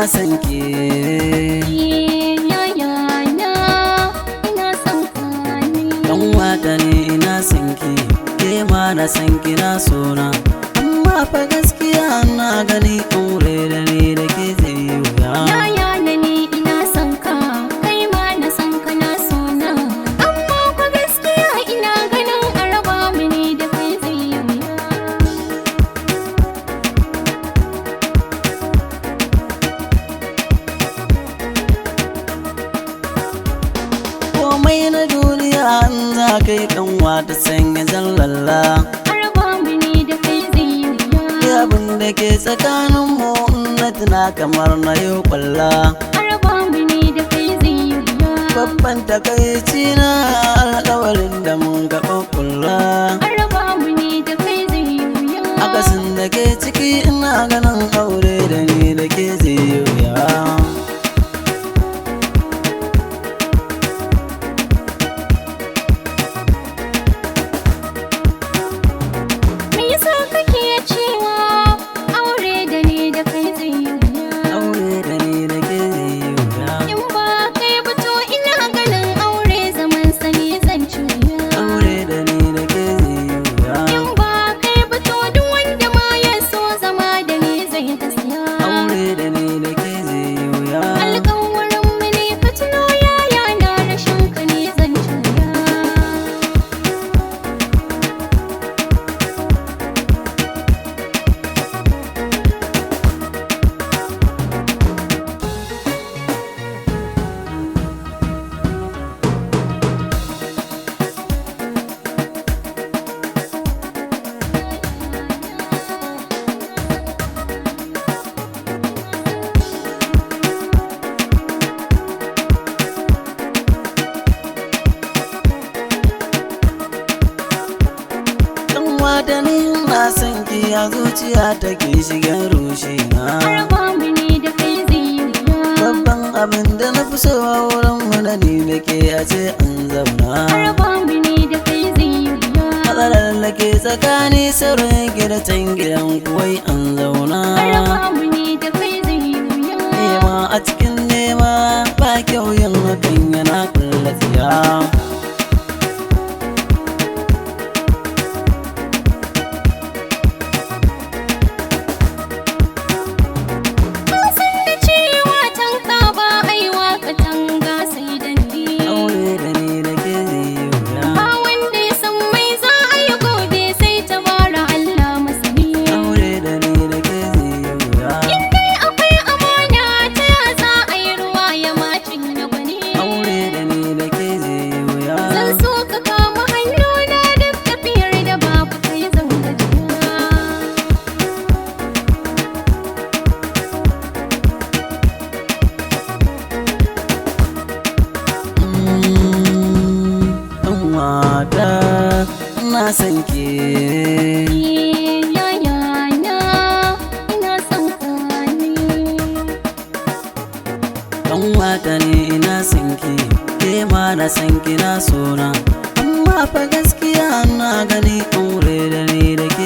ina son ki. Kanwata ne ina son ki, ke ma na san ki na sona. Amma fa gaskiya na gani aure da ni da ke zai yi wuya. Yaya na ni ina son ka, kai ma na san ka na sona. Amma fa gaskiya ina ganin a raba mu ni da kai zai yi wuya. Komai na duniya an za kai kanwa ta sanya zallalla. A raba mu ni da kai zai yi wuya. Abin da ke tsakaninmu na tuna kamar na yi kwalla. A raba mu ni da kai zai yi wuya. Babban takaici na alƙawarin da mun gaɓa kulla. A raba mu ni da kai zai yi wuya. Akasin da ke ciki ina ganin aure da ni da ke zai yi wuya. Me yasa kake cewa aure da ni da kai zai yi wuya? Aure da ni da ke zai yi wuya. In ba kai ba to ina ganin aure zaman sa ne zan ci wuya. Aure da ni da ke zai yi wuya. In ba kai ba to duk wanda ma ya so zama da ni zai gaskiya. Aure da ni da ke zai yi wuya. Alƙawarin mu ne ka tuno yaya na rashin ka ne zan ci wuya. Kanwata ni ina son ki a zuciya take shigen rushe A na. raba mu ne da kai zai yi wuya. Babban abin da na fi so a wurin mu da ni da ke a ce an A zauna. raba mu ne da kai zai yi wuya. Matsalar da ke tsakani sirrin gidan gidan kuwai an zauna. A raba mu ne da kai zai yi wuya. Nema a cikin nema ba kyau yin hakan yana kullatiya. San da cewa tanka ba aiwa katanga sai dandi. Aure da ni da ke zai yi wuya. Ba wanda ya san mai za a yi gobe sai ta bara Allah masani. Aure da ni da ke zai yi wuya. In dai akwai amana ta ya za a yi ruwa ya macin na gwani. Aure da ni da ke zai yi wuya. Zan so ka kama hannuna duk tafiyar da babu kai zan gajiya. Kanwata na son ki. Yaya na ina son ka ne. Kanwata ne ina son ki, ke ma na san ki na sona. Amma fa gaskiya na gani aure da ni da ke